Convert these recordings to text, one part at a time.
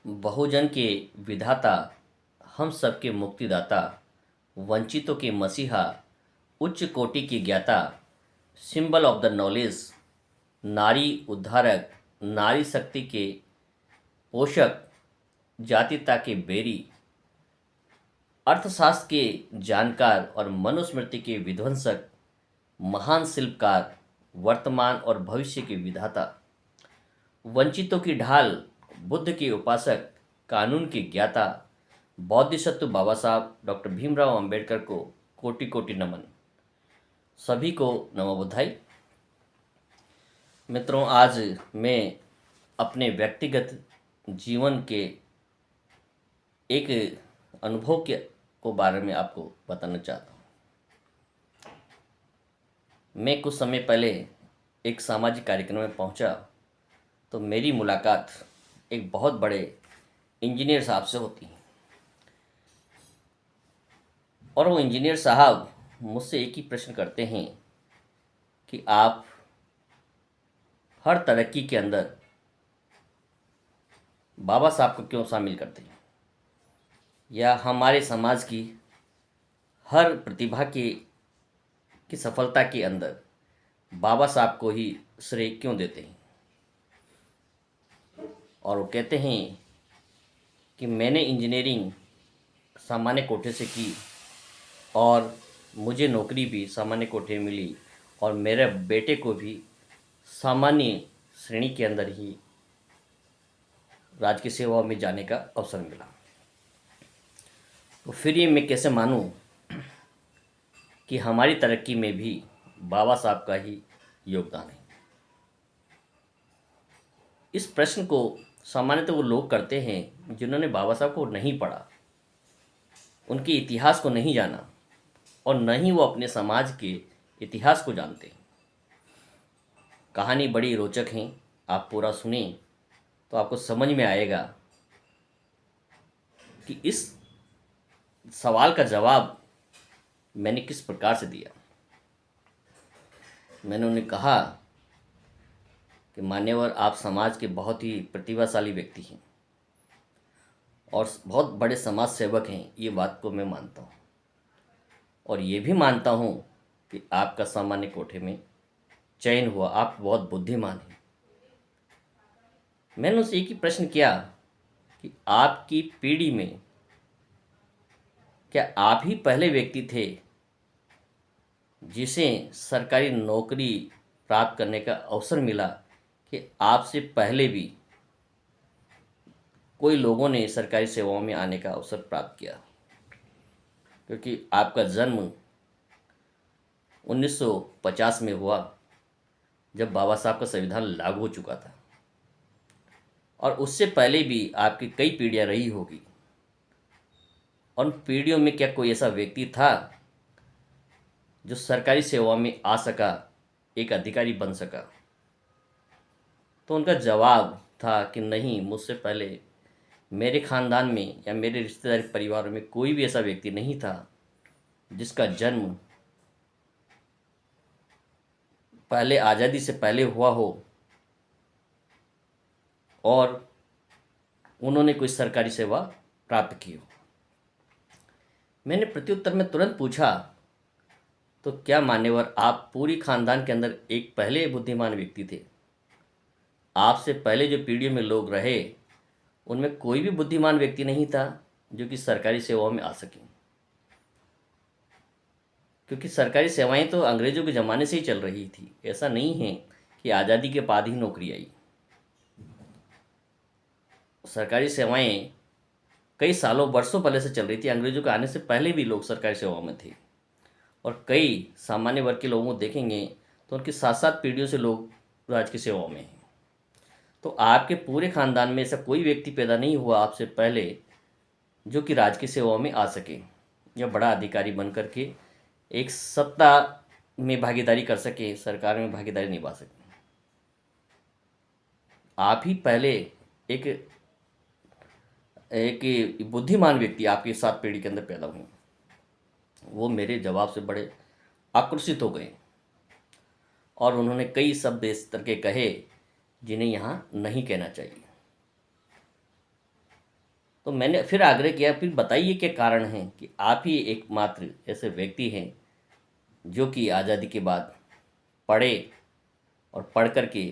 बहुजन के विधाता, हम सबके मुक्तिदाता, वंचितों के मसीहा, उच्च कोटि के ज्ञाता, सिंबल ऑफ द नॉलेज, नारी उद्धारक, नारी शक्ति के पोषक, जातिता के बेरी, अर्थशास्त्र के जानकार और मनुस्मृति के विध्वंसक, महान शिल्पकार, वर्तमान और भविष्य के विधाता, वंचितों की ढाल, बुद्ध के उपासक, कानून के ज्ञाता, बौद्धिसत्व बाबा साहब डॉक्टर भीमराव अंबेडकर को कोटि कोटि नमन। सभी को नमो बुद्धाई। मित्रों, आज मैं अपने व्यक्तिगत जीवन के एक अनुभव को बारे में आपको बताना चाहता हूँ। मैं कुछ समय पहले एक सामाजिक कार्यक्रम में पहुंचा तो मेरी मुलाकात एक बहुत बड़े इंजीनियर साहब से होती है और वो इंजीनियर साहब मुझसे एक ही प्रश्न करते हैं कि आप हर तरक्की के अंदर बाबा साहब को क्यों शामिल करते हैं, या हमारे समाज की हर प्रतिभा की सफलता के अंदर बाबा साहब को ही श्रेय क्यों देते हैं। और वो कहते हैं कि मैंने इंजीनियरिंग सामान्य कोठे से की और मुझे नौकरी भी सामान्य कोठे में मिली और मेरे बेटे को भी सामान्य श्रेणी के अंदर ही राजकीय सेवा में जाने का अवसर मिला। तो फिर ये मैं कैसे मानूं कि हमारी तरक्की में भी बाबा साहब का ही योगदान है। इस प्रश्न को सामान्यतः वो लोग करते हैं जिन्होंने बाबा साहब को नहीं पढ़ा, उनके इतिहास को नहीं जाना और न ही वो अपने समाज के इतिहास को जानते हैं। कहानी बड़ी रोचक है, आप पूरा सुने तो आपको समझ में आएगा कि इस सवाल का जवाब मैंने किस प्रकार से दिया। मैंने उन्हें कहा कि मान्यवर, आप समाज के बहुत ही प्रतिभाशाली व्यक्ति हैं और बहुत बड़े समाज सेवक हैं, ये बात को मैं मानता हूँ और ये भी मानता हूँ कि आपका सामान्य कोठे में चयन हुआ, आप बहुत बुद्धिमान हैं। मैंने उससे एक ही प्रश्न किया कि आपकी पीढ़ी में क्या आप ही पहले व्यक्ति थे जिसे सरकारी नौकरी प्राप्त करने का अवसर मिला कि आपसे पहले भी कोई लोगों ने सरकारी सेवाओं में आने का अवसर प्राप्त किया, क्योंकि आपका जन्म 1950 में हुआ जब बाबा साहब का संविधान लागू हो चुका था और उससे पहले भी आपकी कई पीढ़ियां रही होगी। और उन पीढ़ियों में क्या कोई ऐसा व्यक्ति था जो सरकारी सेवा में आ सका, एक अधिकारी बन सका? तो उनका जवाब था कि नहीं, मुझसे पहले मेरे खानदान में या मेरे रिश्तेदारी परिवार में कोई भी ऐसा व्यक्ति नहीं था जिसका जन्म पहले आज़ादी से पहले हुआ हो और उन्होंने कोई सरकारी सेवा प्राप्त की हो। मैंने प्रत्युत्तर में तुरंत पूछा, तो क्या मान्यवर, आप पूरी खानदान के अंदर एक पहले बुद्धिमान व्यक्ति थे? आपसे पहले जो पीढ़ियों में लोग रहे उनमें कोई भी बुद्धिमान व्यक्ति नहीं था जो कि सरकारी सेवाओं में आ सके, क्योंकि सरकारी सेवाएं तो अंग्रेजों के ज़माने से ही चल रही थी। ऐसा नहीं है कि आज़ादी के बाद ही नौकरी आई। सरकारी सेवाएं कई सालों वर्षों पहले से चल रही थी। अंग्रेजों के आने से पहले भी लोग सरकारी सेवाओं में थे और कई सामान्य वर्ग के लोगों को देखेंगे तो उनकी 7-7 पीढ़ियों से लोग राजकीय सेवाओं में हैं। तो आपके पूरे खानदान में ऐसा कोई व्यक्ति पैदा नहीं हुआ आपसे पहले जो कि राजकीय सेवाओं में आ सके या बड़ा अधिकारी बन करके एक सत्ता में भागीदारी कर सके, सरकार में भागीदारी निभा सके। आप ही पहले एक एक बुद्धिमान व्यक्ति आपके 7 पीढ़ी के अंदर पैदा हुए। वो मेरे जवाब से बड़े आकर्षित हो गए और उन्होंने कई शब्द इस तरह के कहे जिन्हें यहाँ नहीं कहना चाहिए। तो मैंने फिर आग्रह किया, फिर बताइए क्या कारण है कि आप ही एकमात्र ऐसे व्यक्ति हैं जो कि आज़ादी के बाद पढ़े और पढ़ कर के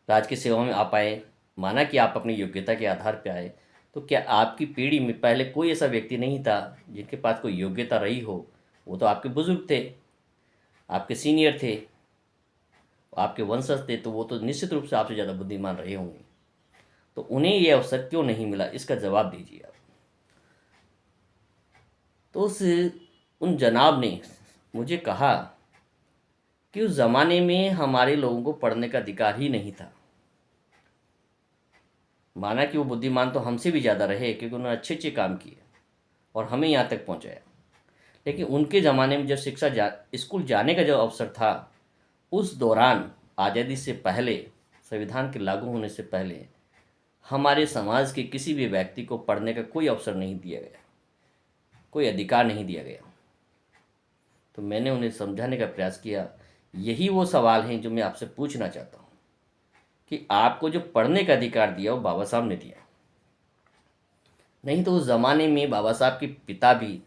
राज्य की सेवा में आ पाए। माना कि आप अपनी योग्यता के आधार पर आए, तो क्या आपकी पीढ़ी में पहले कोई ऐसा व्यक्ति नहीं था जिनके पास कोई योग्यता रही हो? वो तो आपके बुजुर्ग थे, आपके सीनियर थे, आपके वंशज थे, तो वो तो निश्चित रूप से आपसे ज़्यादा बुद्धिमान रहे होंगे। तो उन्हें ये अवसर क्यों नहीं मिला, इसका जवाब दीजिए आप। तो उन जनाब ने मुझे कहा कि उस ज़माने में हमारे लोगों को पढ़ने का अधिकार ही नहीं था। माना कि वो बुद्धिमान तो हमसे भी ज़्यादा रहे, क्योंकि उन्होंने अच्छे अच्छे काम किए और हमें यहाँ तक पहुँचाया। लेकिन उनके ज़माने में जब स्कूल जाने का जो अवसर था, उस दौरान आज़ादी से पहले, संविधान के लागू होने से पहले, हमारे समाज के किसी भी व्यक्ति को पढ़ने का कोई अवसर नहीं दिया गया, कोई अधिकार नहीं दिया गया। तो मैंने उन्हें समझाने का प्रयास किया। यही वो सवाल हैं जो मैं आपसे पूछना चाहता हूँ कि आपको जो पढ़ने का अधिकार दिया वो बाबा साहब ने दिया, नहीं तो उस ज़माने में बाबा साहब के पिता भी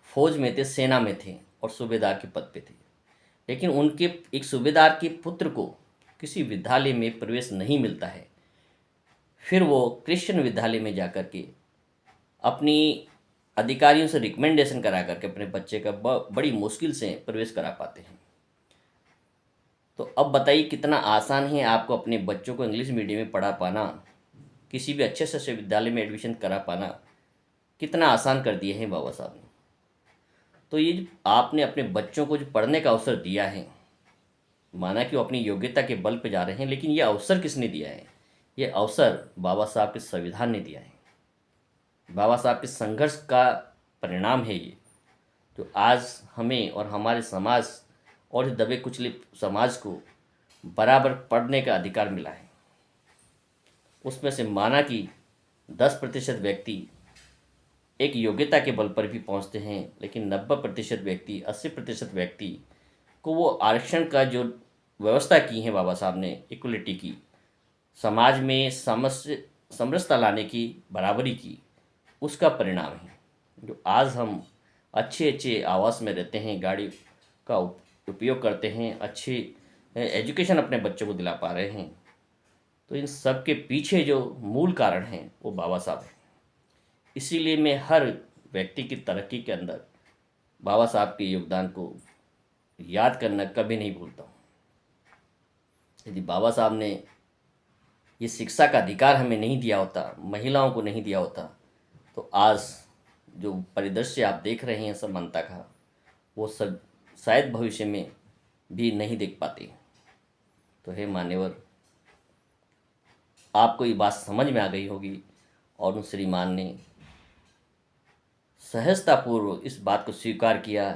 फौज में थे, सेना में थे और सूबेदार के पद पे थे। लेकिन उनके एक सूबेदार के पुत्र को किसी विद्यालय में प्रवेश नहीं मिलता है। फिर वो क्रिश्चियन विद्यालय में जाकर के अपनी अधिकारियों से रिकमेंडेशन करा करके अपने बच्चे का बड़ी मुश्किल से प्रवेश करा पाते हैं। तो अब बताइए कितना आसान है आपको अपने बच्चों को इंग्लिश मीडियम में पढ़ा पाना, किसी भी अच्छे से विद्यालय में एडमिशन करा पाना, कितना आसान कर दिए हैं बाबा साहब ने। तो ये आपने अपने बच्चों को जो पढ़ने का अवसर दिया है, माना कि वो अपनी योग्यता के बल पर जा रहे हैं, लेकिन ये अवसर किसने दिया है? ये अवसर बाबा साहब के संविधान ने दिया है। बाबा साहब के संघर्ष का परिणाम है ये, जो आज हमें और हमारे समाज और दबे कुचले समाज को बराबर पढ़ने का अधिकार मिला है। उसमें से माना कि 10% व्यक्ति एक योग्यता के बल पर भी पहुंचते हैं, लेकिन 90% व्यक्ति, 80% व्यक्ति को वो आरक्षण का जो व्यवस्था की है बाबा साहब ने, इक्वलिटी की, समाज में समरसता लाने की, बराबरी की, उसका परिणाम है। जो आज हम अच्छे अच्छे आवास में रहते हैं, गाड़ी का उपयोग करते हैं, अच्छी एजुकेशन अपने बच्चों को दिला पा रहे हैं, तो इन सब के पीछे जो मूल कारण हैं वो बाबा साहब हैं। इसीलिए मैं हर व्यक्ति की तरक्की के अंदर बाबा साहब के योगदान को याद करना कभी नहीं भूलता हूँ। यदि बाबा साहब ने ये शिक्षा का अधिकार हमें नहीं दिया होता, महिलाओं को नहीं दिया होता, तो आज जो परिदृश्य आप देख रहे हैं समानता का, वो सब शायद भविष्य में भी नहीं देख पाते। तो हे मान्यवर, आपको ये बात समझ में आ गई होगी और उन श्रीमान ने सहजतापूर्वक इस बात को स्वीकार किया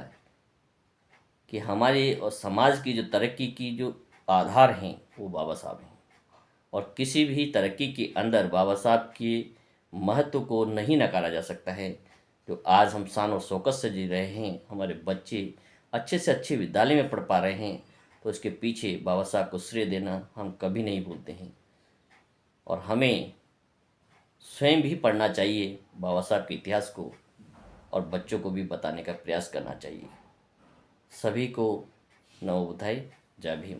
कि हमारे और समाज की जो तरक्की की जो आधार हैं वो बाबा साहब हैं, और किसी भी तरक्की के अंदर बाबा साहब के महत्व को नहीं नकारा जा सकता है। जो आज हम शान और शौकत से जी रहे हैं, हमारे बच्चे अच्छे से अच्छे विद्यालय में पढ़ पा रहे हैं, तो इसके पीछे बाबा साहब को श्रेय देना हम कभी नहीं भूलते हैं। और हमें स्वयं भी पढ़ना चाहिए बाबा साहब के इतिहास को, और बच्चों को भी बताने का प्रयास करना चाहिए। सभी को नमो बुद्धाय, जय भीम।